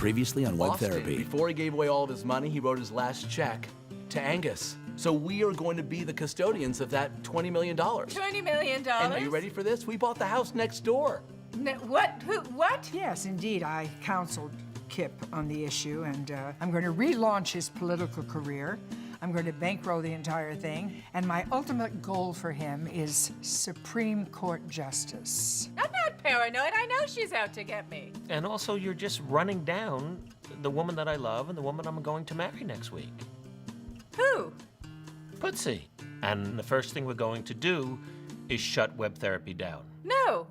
Previously on Web Austin, Therapy. before he gave away all of his money, he wrote his last check to Angus. So we are going to be the custodians of that $20 million. $20 million? And are you ready for this? We bought the house next door. What? Who? What? Yes, indeed. I counseled Kip on the issue, and I'm going to relaunch his political career. I'm going to bankroll the entire thing, and my ultimate goal for him is Supreme Court justice. I'm not paranoid. I know she's out to get me. And also, you're just running down the woman that I love and the woman I'm going to marry next week. Who? Putsy. And the first thing we're going to do is shut Web Therapy down. No.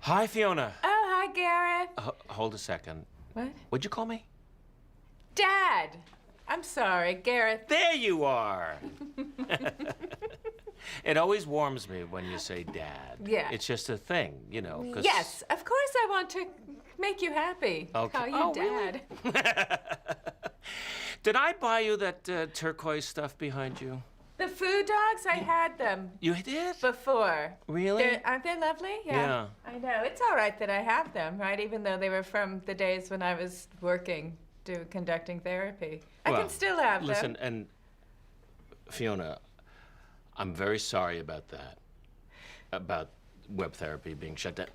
Hi, Fiona. Oh, hi, Garreth. Hold a second. What? What'd you call me? Dad. I'm sorry, Garreth. There you are. It always warms me when you say dad. Yeah. It's just a thing, you know. 'Cause... Yes, of course I want to make you happy. Okay. Call you Oh, Dad. really? Did I buy you that turquoise stuff behind you? The food dogs, I had them You did? before. Really? Aren't they lovely? Yeah. I know. It's all right that I have them, right? Even though they were from the days when I was working, conducting therapy. I Well, can still have listen, them. and Fiona, I'm very sorry about that, about Web Therapy being shut down.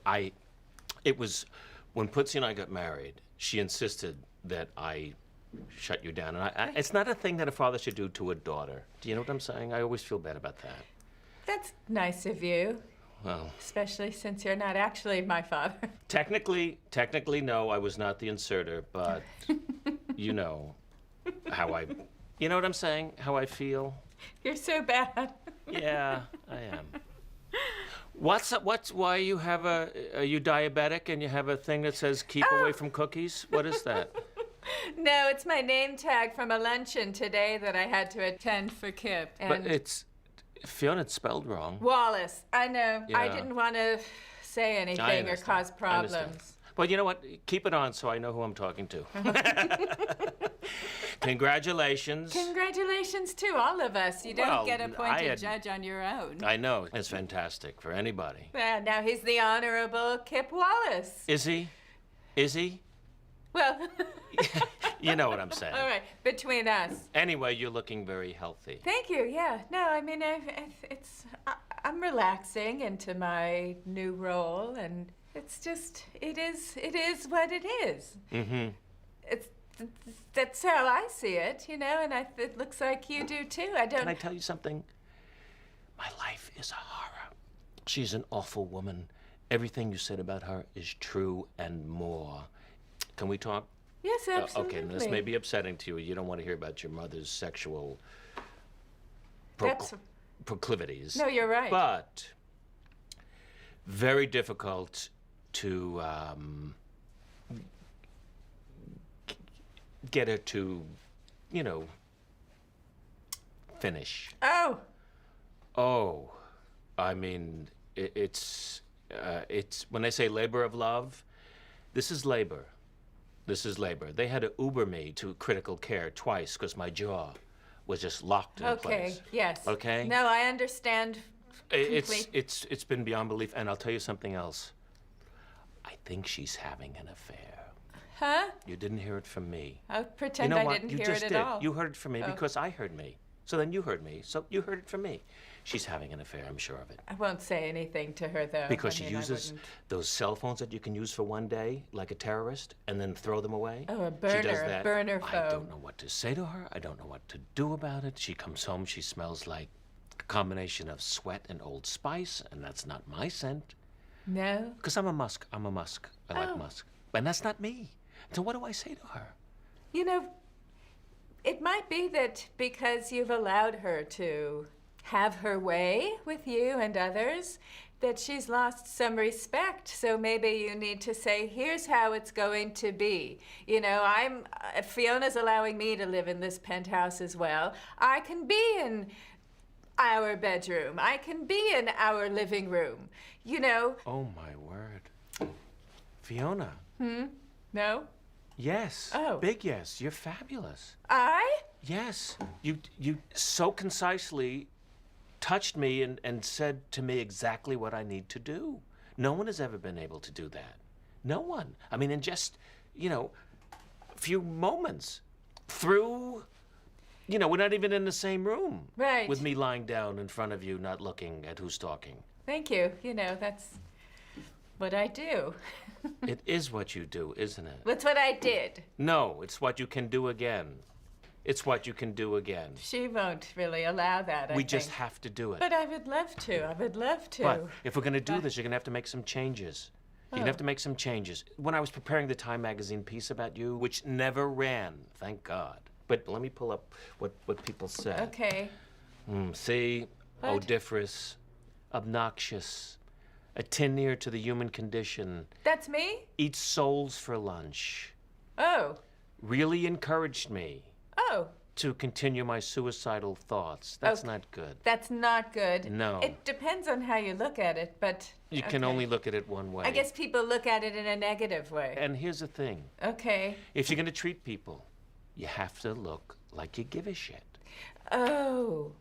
It was, when Putsy and I got married, she insisted that I shut you down. And it's not a thing that a father should do to a daughter. Do you know what I'm saying? I always feel bad about that. That's nice of you, Well, especially since you're not actually my father. technically, no, I was not the inserter, but you know how you know what I'm saying? How I feel? You're so bad. Yeah, I am. Why you have are you diabetic and you have a thing that says keep away from cookies? What is that? No, it's my name tag from a luncheon today that I had to attend for Kip. And But it's, Fiona, it's spelled wrong. Wallace, I know. I Yeah. didn't want to say anything or understand. cause I understand. problems. Well, you know what? Keep it on so I know who I'm talking to. Congratulations. Congratulations to all of us. You don't Well, get I appointed had- judge on your own. I know. It's fantastic for anybody. Well, now he's the Honorable Kip Wallace. Is he? Is he? Well, You know what I'm saying. all right, between us. Anyway, you're looking very healthy. Thank you. Yeah. No, I mean, I'm relaxing into my new role, and it's just it is what it is. Mm-hmm. That's how I see it, you know, and it looks like you do too. I don't. Can I tell you something? My life is a horror. She's an awful woman. Everything you said about her is true and more. Can we talk? Yes, absolutely. Okay, this may be upsetting to you. You don't want to hear about your mother's sexual That's- proclivities. No, you're right. But very difficult to get her to, you know, finish. Oh, Oh, I mean, it's when I say labor of love, this is labor. This is labor. They had to Uber me to critical care twice because my jaw was just locked in okay. place. Yes. Okay? No, I understand. It's been beyond belief, and I'll tell you something else. I think she's having an affair. Huh? You didn't hear it from me. I'll You pretend know I what? didn't You hear just it did. at all. You heard it from me Oh. because I heard me. So then you heard me. So you heard it from me. She's having an affair, I'm sure of it. I won't say anything to her, though. Because I she mean, I uses wouldn't. those cell phones that you can use for one day, like a terrorist, and then throw them away. Oh, a She does burner, that. burner I phone. don't know what to say to her. I don't know what to do about it. She comes home, she smells like a combination of sweat and Old Spice, and that's not my scent. No? Because I'm a musk. I'm a musk. I like Oh. musk. And that's not me. So what do I say to her? You know, it might be that because you've allowed her to have her way with you and others, that she's lost some respect. So maybe you need to say, here's how it's going to be. You know, Fiona's allowing me to live in this penthouse as well. I can be in our bedroom. I can be in our living room. You know. Oh, my word. Fiona. No? Yes. Oh. Big yes. You're fabulous. I? Yes. You so concisely touched me and said to me exactly what I need to do. No one has ever been able to do that. No one. I mean, in just, a few moments. Through, we're not even in the same room. Right. With me lying down in front of you, not looking at who's talking. Thank you. You know, that's what I do. It is what you do, isn't it? That's what I did. No, it's what you can do again. It's what you can do again. She won't really allow that, I We think. just have to do it. But I would love to. I would love to. But if we're going to do this, you're going to have to make some changes. You're going to have to make some changes. When I was preparing the Time magazine piece about you, which never ran, thank God. But let me pull up what people said. Okay. See? What? Odiferous, obnoxious, a tin ear to the human condition, That's me? eats souls for lunch. Oh. Really encouraged me Oh. to continue my suicidal thoughts. That's Okay. not good. That's not good. No. It depends on how you look at it, but. You can okay. only look at it one way. I guess people look at it in a negative way. And here's the thing. Okay. If you're going to treat people, you have to look like you give a shit. Oh.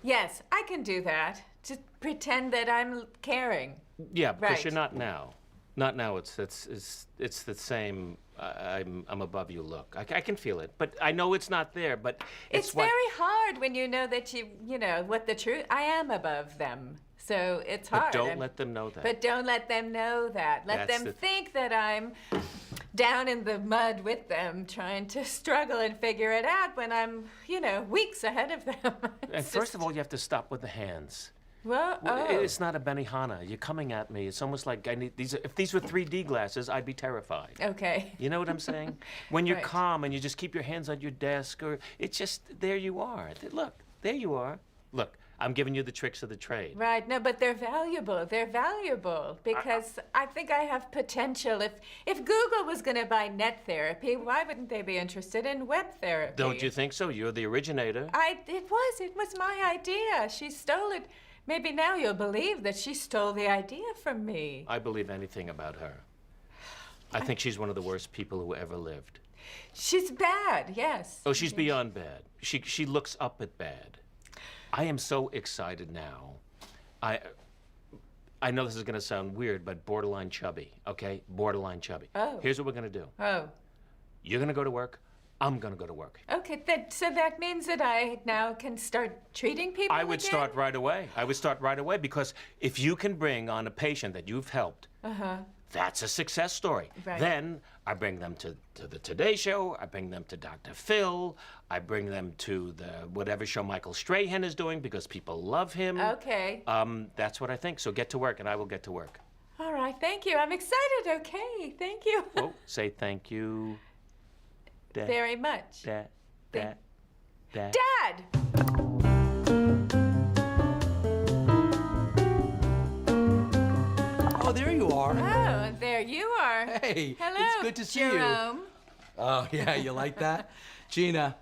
Yes, I can do that. Just pretend that I'm caring. Yeah, because Right. you're not now. Not now. It's the same. I'm above you. Look, I can feel it, but I know it's not there. But It's what, very hard when you know that you know what the truth. I am above them, so it's hard. But don't let them know that. But don't let them know that. Let That's them the- think that I'm down in the mud with them, trying to struggle and figure it out when I'm, weeks ahead of them. And first of all, you have to stop with the hands. Well, It's not a Benihana. You're coming at me. It's almost like I need these. If these were 3D glasses, I'd be terrified. Okay. You know what I'm saying? When you're Right. calm and you just keep your hands on your desk, or it's just there you are. Look, there you are. Look, I'm giving you the tricks of the trade. Right. No, but they're valuable. They're valuable because I think I have potential. If Google was going to buy net therapy, why wouldn't they be interested in web therapy? Don't you think so? You're the originator. It was my idea. She stole it. Maybe now you'll believe that she stole the idea from me. I believe anything about her. I think she's one of the worst people who ever lived. She's bad, yes. Oh, she's beyond bad. She looks up at bad. I am so excited now. I know this is going to sound weird, but borderline chubby, okay? Borderline chubby. Oh. Here's what we're going to do. Oh. You're going to go to work. I'm going to go to work. Okay, so that means that I now can start treating people I would again? start right away. I would start right away because if you can bring on a patient that you've helped, that's a success story. Right. Then I bring them to the Today Show. I bring them to Dr. Phil. I bring them to the whatever show Michael Strahan is doing because people love him. Okay. That's what I think. So get to work, and I will get to work. All right, thank you. I'm excited. Okay, thank you. Oh, say thank you. Dad. Very much. Dad. Dad. Dad. Dad! Oh, there you are. Oh, and there you are. Hey, Hello. it's good to see you. Jerome. Oh, yeah, you like that? Gina,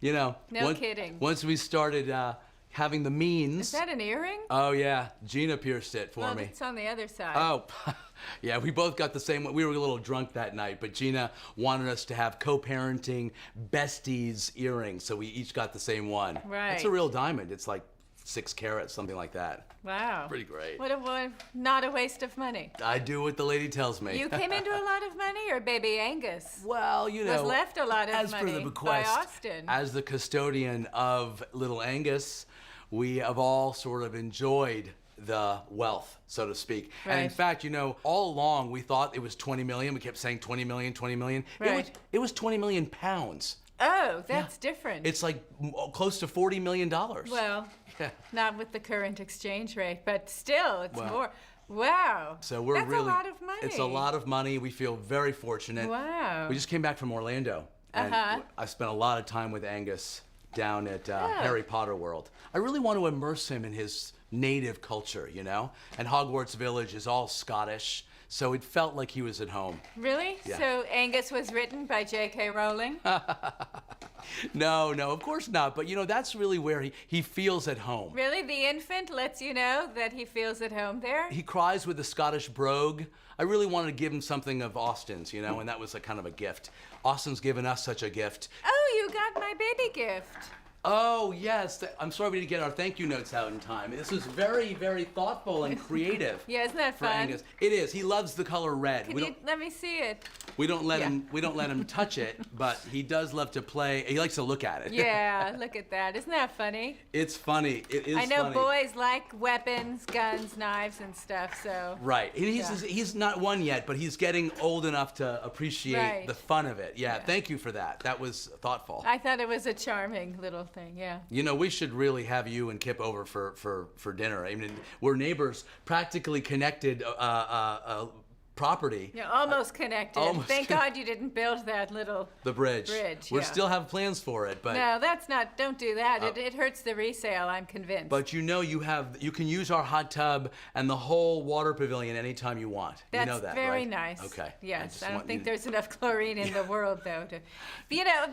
No kidding. Once we started having the means. Is that an earring? Oh, yeah, Gina pierced it for Well, me. it's on the other side. Oh, yeah, we both got the same one. We were a little drunk that night, but Gina wanted us to have co-parenting besties earrings, so we each got the same one. Right. It's a real diamond. It's like 6 carats, something like that. Wow. Pretty great. Not a waste of money. I do what the lady tells me. You came into a lot of money, or baby Angus? Well, Was left a lot of as money per the by bequest, Austin. as the custodian of little Angus, we have all sort of enjoyed the wealth, so to speak. And in Right. fact, all along we thought it was 20 million. We kept saying 20 million, 20 million. Right. It was 20 million pounds. Oh, that's different. It's like close to $40 million. Well, Yeah. not with the current exchange rate, but still, it's Well, more. Wow. So we're That's really. a lot of money. It's a lot of money. We feel very fortunate. Wow. We just came back from Orlando, and Uh-huh. I spent a lot of time with Angus. down at Harry Potter World. I really want to immerse him in his native culture, you know? And Hogwarts Village is all Scottish, so it felt like he was at home. Really? Yeah. So Angus was written by J.K. Rowling? No, of course not. But, you know, that's really where he feels at home. Really? The infant lets you know that he feels at home there? He cries with the Scottish brogue. I really wanted to give him something of Austin's, you know, and that was a kind of a gift. Austin's given us such a gift. Oh, you got my baby gift. Oh, yes. I'm sorry we didn't get our thank you notes out in time. This was very, very thoughtful and creative. Yeah, isn't that for fun? Angus. It is. He loves the color red. Can you let me see it? We don't let Yeah. him touch it, but he does love to play. He likes to look at it. Yeah, look at that. Isn't that funny? It's funny. It is I know funny. boys like weapons, guns, knives, and stuff, so. Right. He's not one yet, but he's getting old enough to appreciate Right. the fun of it. Yeah, thank you for that. That was thoughtful. I thought it was a charming little thing, yeah. You know, we should really have you and Kip over for dinner. I mean, we're neighbors, practically connected property. You're almost connected. Almost Thank God you didn't build that little The bridge. bridge. We yeah. still have plans for it, but No, that's not, don't do that. It hurts the resale, I'm convinced. but you know you can use our hot tub and the whole water pavilion anytime you want. That's you know that, very right? nice. Okay. Yes, I don't want think you- there's enough chlorine in the world, though. You know,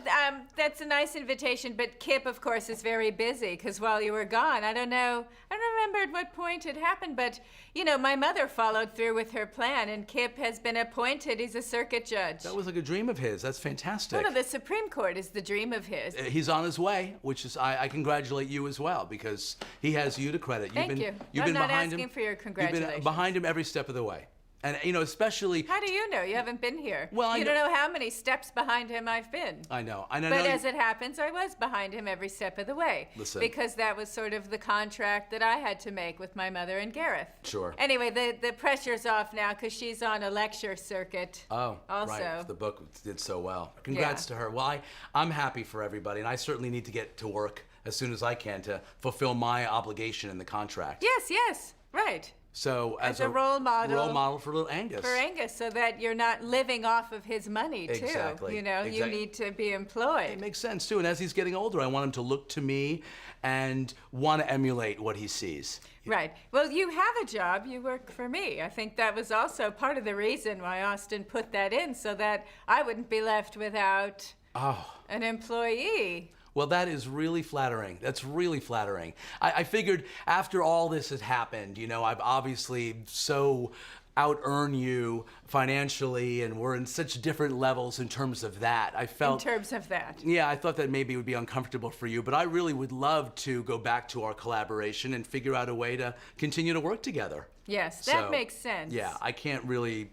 that's a nice invitation, but Kip, of course, is very busy because while you were gone, I don't remember at what point it happened, but, you know, my mother followed through with her plan, and Kip has been appointed. He's a circuit judge. That was like a dream of his. That's fantastic. No, the Supreme Court is the dream of his. He's on his way, which is I congratulate you as well because he has you to credit. Thank you. You've I'm been not behind asking him. for your You've been congratulations. behind him every step of the way, and you know especially. How do you know? You haven't been here. Well, I you know- don't know how many steps behind him I've been. I know. But as it happens, I was behind him every step of the way. Listen. Because that was sort of the contract that I had to make with my mother and Gareth. Sure. Anyway, the pressure's off now because she's on a lecture circuit. Oh, also. right. The book did so well. Congrats to her. Well, I'm happy for everybody, and I certainly need to get to work as soon as I can to fulfill my obligation in the contract. Yes, right. So as a role model. role model for little Angus. For Angus, so that you're not living off of his money, too. Exactly. You know, you need to be employed. It makes sense too. And as he's getting older, I want him to look to me and want to emulate what he sees. Right. Well, you have a job. You work for me. I think that was also part of the reason why Austin put that in, so that I wouldn't be left without an employee. Well, that is really flattering. That's really flattering. I figured after all this has happened, you know, I've obviously so out-earn you financially, and we're in such different levels in terms of that. I felt. In terms of that. Yeah, I thought that maybe it would be uncomfortable for you, but I really would love to go back to our collaboration and figure out a way to continue to work together. Yes, that makes sense. Yeah, I can't really.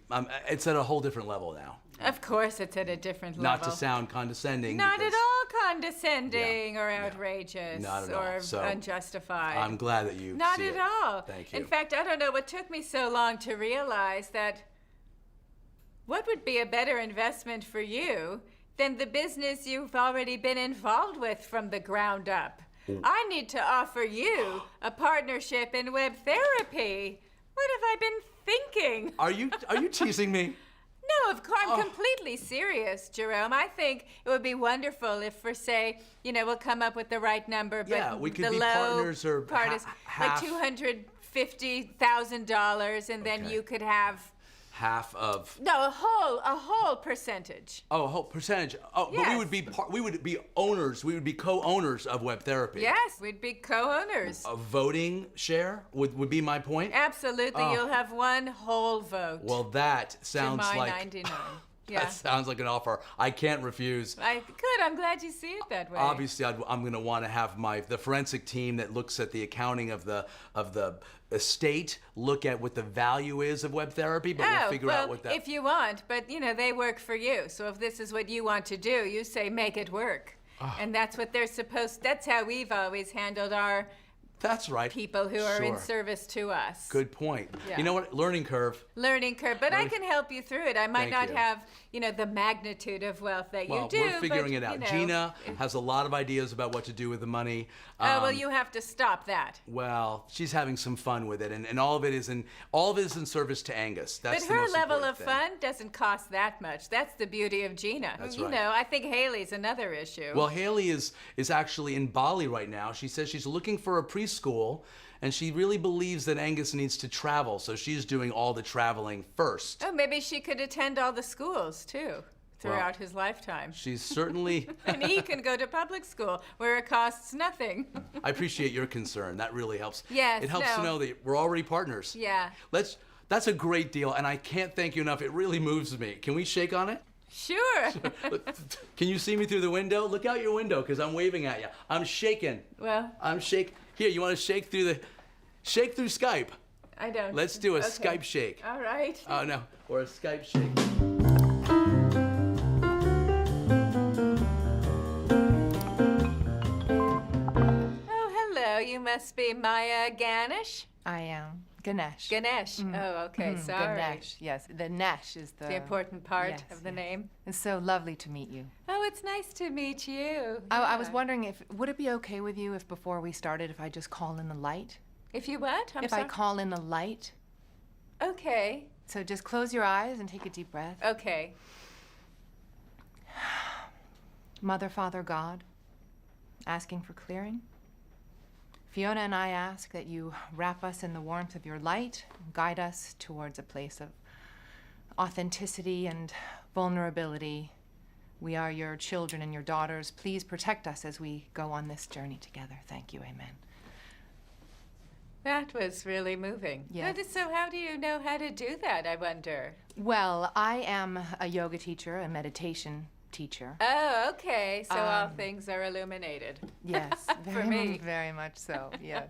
It's at a whole different level now. Of course, it's at a different level. Not to sound condescending. Not because at all condescending or Yeah. outrageous Not at all. or So, unjustified. I'm glad that you. Not see at it. all. Thank you. In fact, I don't know what took me so long to realize that what would be a better investment for you than the business you've already been involved with from the ground up. I need to offer you a partnership in web therapy. What have I been thinking? Are you teasing me? No, of course, I'm completely serious, Jerome. I think it would be wonderful if, for say, you know, we'll come up with the right number, but Yeah, we could the be low partners or part is half. like $250,000, and then Okay. you could have Half of. a whole percentage. Oh, a whole percentage. Oh, but Yes. we would be owners. We would be co-owners of web therapy. Yes, we'd be co-owners. A voting share would be my point. Absolutely, you'll have one whole vote. Well, that sounds to my like 99. Yeah. that sounds like an offer I can't refuse. Good. I'm glad you see it that way. Obviously, I'm going to want to have the forensic team that looks at the accounting of the estate look at what the value is of web therapy, but we'll figure out what that. If you want, but you know they work for you. So if this is what you want to do, you say make it work, and that's what they're supposed. That's how we've always handled our That's right. people who are in Sure. service to us. Good point. Yeah. You know what? Learning curve. Learning curve, but I can help you through it. I might Thank not you. have, the magnitude of wealth that Well, you do. we're figuring but, it out. you know, Gina has a lot of ideas about what to do with the money. Oh, well, you have to stop that. Well, she's having some fun with it, and all of it is in service to Angus. That's But the her most level important of thing. fun doesn't cost that much. That's the beauty of Gina. That's You right. know, I think Haley's another issue. Well, Haley is actually in Bali right now. She says she's looking for a preschool, and she really believes that Angus needs to travel, so she's doing all the traveling first. Oh, maybe she could attend all the schools, too, throughout his lifetime. She's certainly... And he can go to public school, where it costs nothing. I appreciate your concern. That really helps. Yes, It helps to no. know that we're already partners. Yeah. That's a great deal, and I can't thank you enough. It really moves me. Can we shake on it? Sure. Can you see me through the window? Look out your window, because I'm waving at you. I'm shaking. Well, I'm shake. Here, you want to shake through Skype? I don't. Let's do a Okay. Skype shake. All right. Oh no, or a Skype shake. Oh, hello. You must be Maya Ganesh? I am. Ganesh. Ganesh. Oh, okay. Sorry. Ganesh, yes. The Nesh is the... The important part Yes, of the yes. name. It's so lovely to meet you. Oh, it's nice to meet you. I was Yeah. wondering would it be okay with you if before we started, if I just call in the light? If you what? I'm if sorry. I call in the light? Okay. So just close your eyes and take a deep breath. Okay. Mother, Father, God, asking for clearing. Fiona and I ask that you wrap us in the warmth of your light, and guide us towards a place of authenticity and vulnerability. We are your children and your daughters. Please protect us as we go on this journey together. Thank you. Amen. That was really moving. Yes. So how do you know how to do that, I wonder? Well, I am a yoga teacher, a meditation teacher. Oh, okay. So all things are illuminated. Yes, For very, me. very much so. Yes,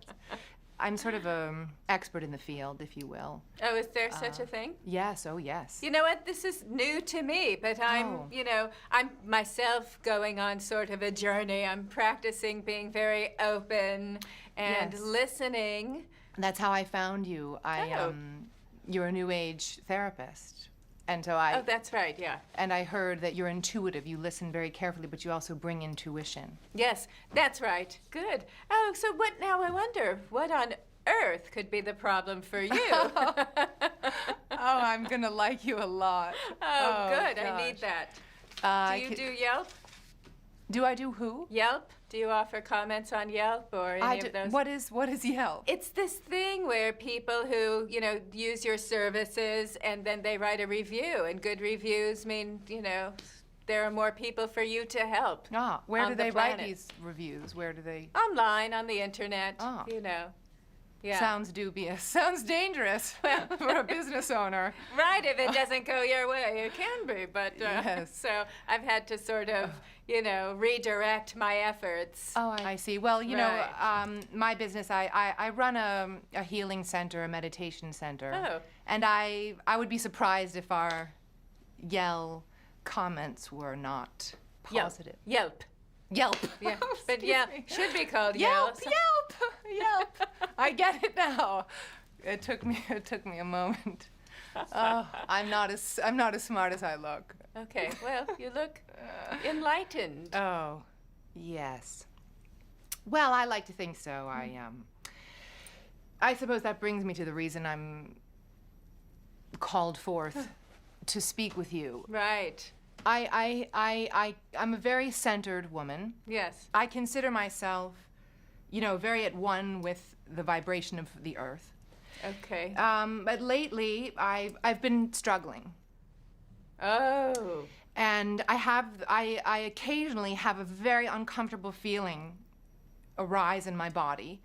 I'm sort of an expert in the field, if you will. Oh, is there such a thing? Yes. Oh, yes. You know what? This is new to me, but I'm, Oh. I'm myself going on sort of a journey. I'm practicing being very open and Yes. listening. That's how I found you. Oh. You're a New Age therapist, and so Oh, that's right. Yeah. and I heard that you're intuitive. You listen very carefully, but you also bring intuition. Yes, that's right. Good. Oh, so what now? I wonder what on earth could be the problem for you? Oh, I'm gonna like you a lot. Oh, good. I need that. Do you do Yelp? Do I do who? Yelp? Do you offer comments on Yelp or any of those? What is Yelp? It's this thing where people who, use your services and then they write a review, and good reviews mean, there are more people for you to help. Where on do the they write planet. these reviews? Where do they? Online, on the internet, Ah. Yeah. Sounds dubious. Sounds dangerous for a business owner. Right, if it doesn't go your way, it can be. But Yes. so I've had to sort of, redirect my efforts. Oh, I see. Well, Right. my business, I run a healing center, a meditation center. Oh. And I would be surprised if our Yell comments were not positive. Yelp. Yelp. Yeah, but Excuse yeah, me. should be called Yelp, Yelp. Yelp. I get it now. It took me a moment. Oh, I'm not as smart as I look. Okay, well, you look enlightened. Oh, yes. Well, I like to think so. I suppose that brings me to the reason I'm called forth to speak with you. Right. I'm a very centered woman. Yes. I consider myself, very at one with the vibration of the earth. Okay. But lately, I've been struggling. Oh. And I occasionally have a very uncomfortable feeling arise in my body.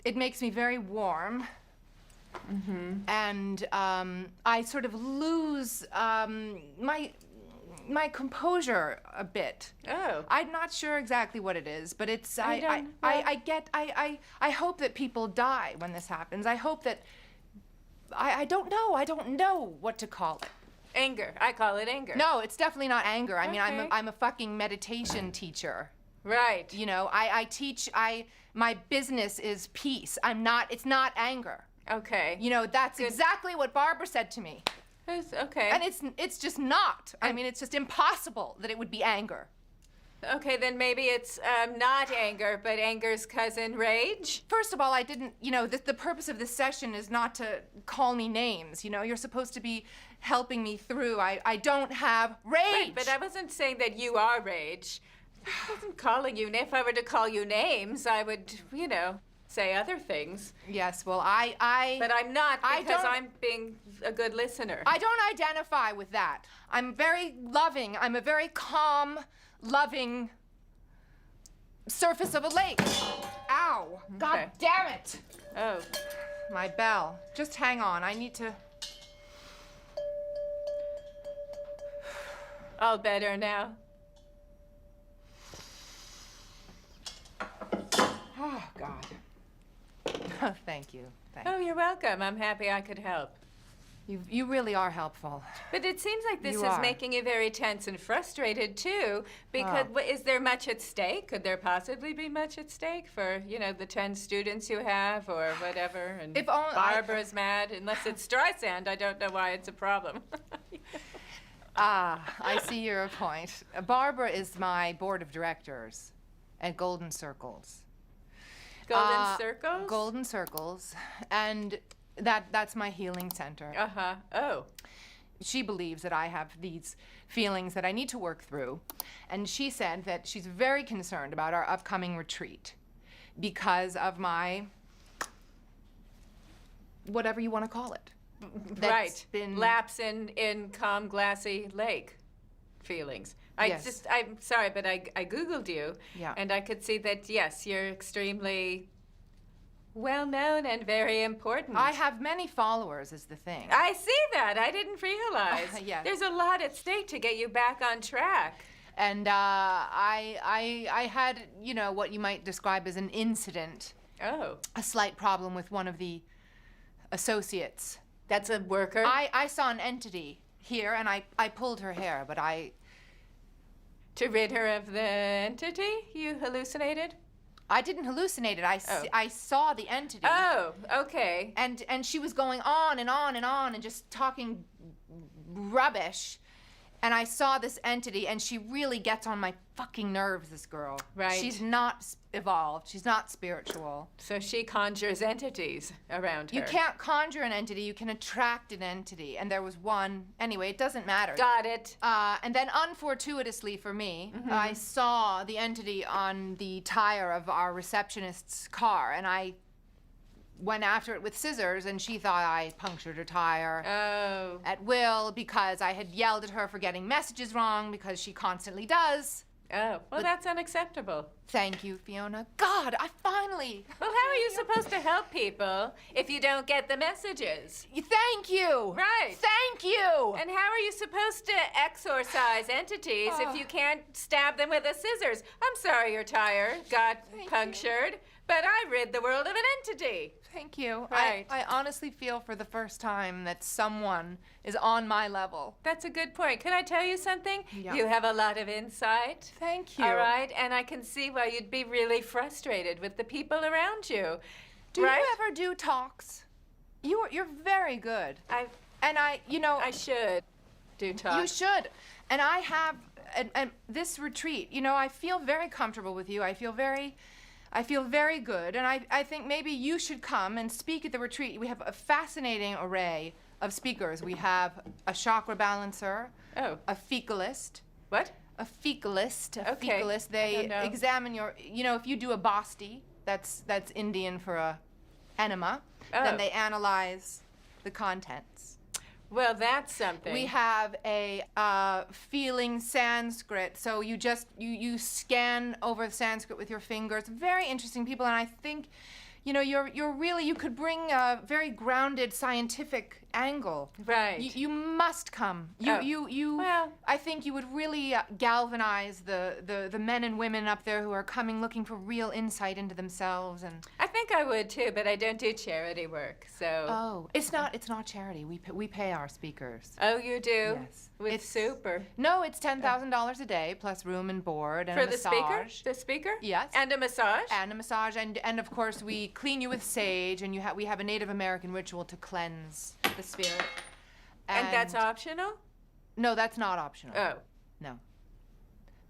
It makes me very warm. Mm-hmm. And I sort of lose my composure a bit. Oh. I'm not sure exactly what it is, but it's I hope that people die when this happens. I hope that I don't know what to call it. Anger. I call it anger. No, it's definitely not anger. I mean, Okay. I'm a fucking meditation teacher. Right. You know, I teach, my business is peace. It's not anger. Okay. You know, that's exactly what Barbara said to me. Okay. And it's just not. I mean, it's just impossible that it would be anger. Okay, then maybe it's not anger, but anger's cousin, rage? First of all, I didn't, you know, the purpose of this session is not to call me names. You know, you're supposed to be helping me through. I don't have rage. Right, but I wasn't saying that you are rage. I wasn't calling you. If I were to call you names, I would, you know, say other things. Yes, well, But I'm not, because I'm being a good listener. I don't identify with that. I'm very loving. I'm a very calm, loving surface of a lake. Ow. God damn it. Oh. My bell. Just hang on. I need to... All better now. Oh, God. Oh, thank you. Oh, you're welcome. I'm happy I could help. You really are helpful. But it seems like this You is are. making you very tense and frustrated, too, because is there much at stake? Could there possibly be much at stake for, you know, the 10 students you have or whatever? And If only Barbara's mad. Unless it's Streisand, I don't know why it's a problem. I see your point. Barbara is my board of directors at Golden Circles. Golden Circles? Golden Circles. And that's my healing center. Uh-huh. Oh. She believes that I have these feelings that I need to work through. And she said that she's very concerned about our upcoming retreat because of my, whatever you want to call it. Right. Been... Lapse in calm, glassy lake feelings. Yes. I'm sorry, but I Googled you. Yeah. And I could see that, yes, you're extremely well-known and very important. I have many followers is the thing. I see that. I didn't realize. Yes. There's a lot at stake to get you back on track. And I had, you know, what you might describe as an incident, Oh. a slight problem with one of the associates. That's a worker? I saw an entity here, and I pulled her hair, but To rid her of the entity you hallucinated? I didn't hallucinate it. I saw the entity. Oh, okay. And she was going on and on and on and just talking rubbish. And I saw this entity, and she really gets on my fucking nerves, this girl. Right. She's not evolved. She's not spiritual. So she conjures entities around her. You can't conjure an entity. You can attract an entity. And there was one. Anyway, it doesn't matter. Got it. And then unfortuitously for me, I saw the entity on the tire of our receptionist's car, and I went after it with scissors, and she thought I punctured her tire Oh. at will because I had yelled at her for getting messages wrong, because she constantly does. Oh. Well, that's unacceptable. Thank you, Fiona. God, I finally... Well, how are you supposed to help people if you don't get the messages? Thank you! Right. Thank you! And how are you supposed to exorcise entities if you can't stab them with a scissors? I'm sorry your tire got punctured, but I rid the world of an entity. Thank you. Right. I honestly feel for the first time that someone is on my level. That's a good point. Can I tell you something? Yeah. You have a lot of insight. Thank you. All right, and I can see why you'd be really frustrated with the people around you. Do right? you ever do talks? You're very good. I should do talks. You should. And I have this retreat. You know, I feel very comfortable with you. I feel very good, and I think maybe you should come and speak at the retreat. We have a fascinating array of speakers. We have a chakra balancer, Oh. a fecalist, What? a fecalist. Okay. They I don't know. examine your, you know, if you do a basti, that's Indian for a enema, Oh. then they analyze the contents. Well, that's something. We have a feeling Sanskrit, so you just you scan over the Sanskrit with your fingers. Very interesting people, and I think, you know, you could bring very grounded scientific angle. Right. You must come. Well. I think you would really galvanize the men and women up there who are coming looking for real insight into themselves and. I think I would too, but I don't do charity work, so. Oh, it's not charity. We pay our speakers. Oh, you do? Yes. With It's- soup or? No, it's $10,000 a day plus room and board and For a the massage. speaker? The speaker? Yes. And a massage? And a massage, and of course we clean you with sage, and we have a Native American ritual to cleanse the spirit. And that's optional? No, that's not optional. Oh. No.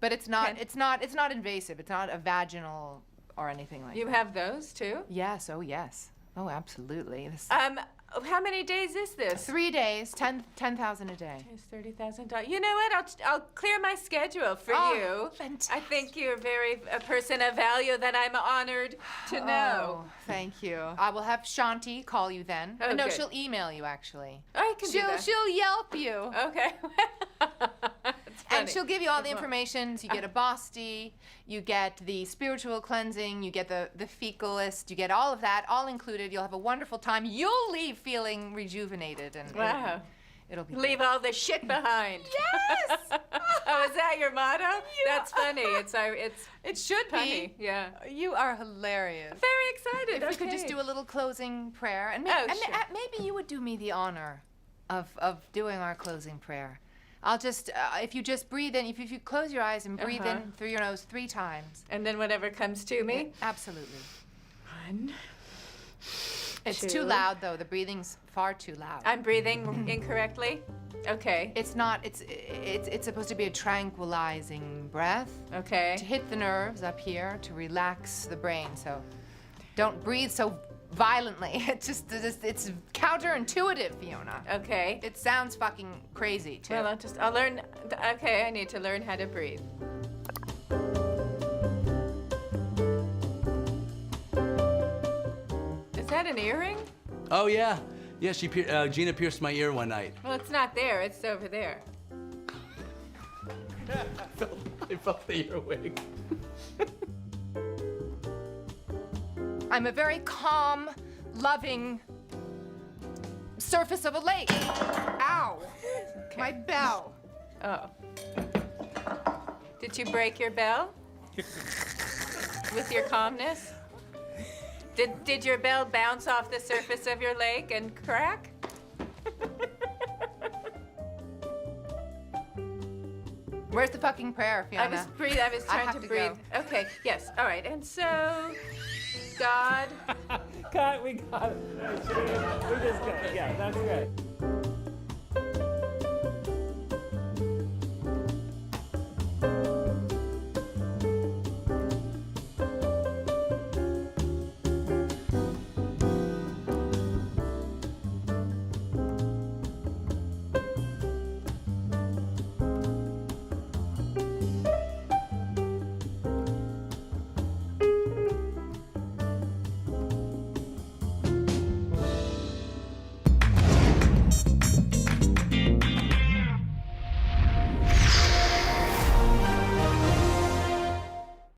But it's not. Okay. It's not invasive. It's not a vaginal or anything like You that. have those too? Yes. Oh yes. Oh absolutely. This, How many days is this? 3 days, 10,000 a day. It's $30,000. You know what? I'll clear my schedule for Oh, you. fantastic. I think you're a person of value that I'm honored to know. Oh, thank you. I will have Shanti call you then. Oh, No, good. she'll email you actually. I can do that. She'll Yelp you. Okay. That's And funny. she'll give you all the information. So you get a basti, you get the spiritual cleansing, you get the fecalist, you get all of that, all included. You'll have a wonderful time. You'll leave feeling rejuvenated and Wow. it'll be Leave all the shit behind. Yes! Oh, is that your motto? That's funny. It's It should funny. be. Yeah. You are hilarious. Very excited. If we could just Okay. do a little closing prayer, and, Oh, sure. maybe you would do me the honor of doing our closing prayer. I'll just, if you just breathe in, if you close your eyes and breathe Uh-huh. in through your nose 3 times. And then whatever comes to me. Absolutely. 1. It's 2. too loud though. The breathing's far too loud. I'm breathing incorrectly. Okay. It's not. It's supposed to be a tranquilizing breath Okay. to hit the nerves up here to relax the brain. So, don't breathe so violently. It's counterintuitive, Fiona. Okay. It sounds fucking crazy too. Well, I'll learn. Okay, I need to learn how to breathe. Is that an earring? Oh yeah, yeah. Gina pierced my ear one night. Well, it's not there. It's over there. I felt the earwig. I'm a very calm, loving surface of a lake. Ow! My bell. Oh. Did you break your bell? With your calmness? Did your bell bounce off the surface of your lake and crack? Where's the fucking prayer, Fiona? I was trying have to to breathe. go. Okay, yes. All right. And so, God. We got it. We just got it. Yeah, that's good.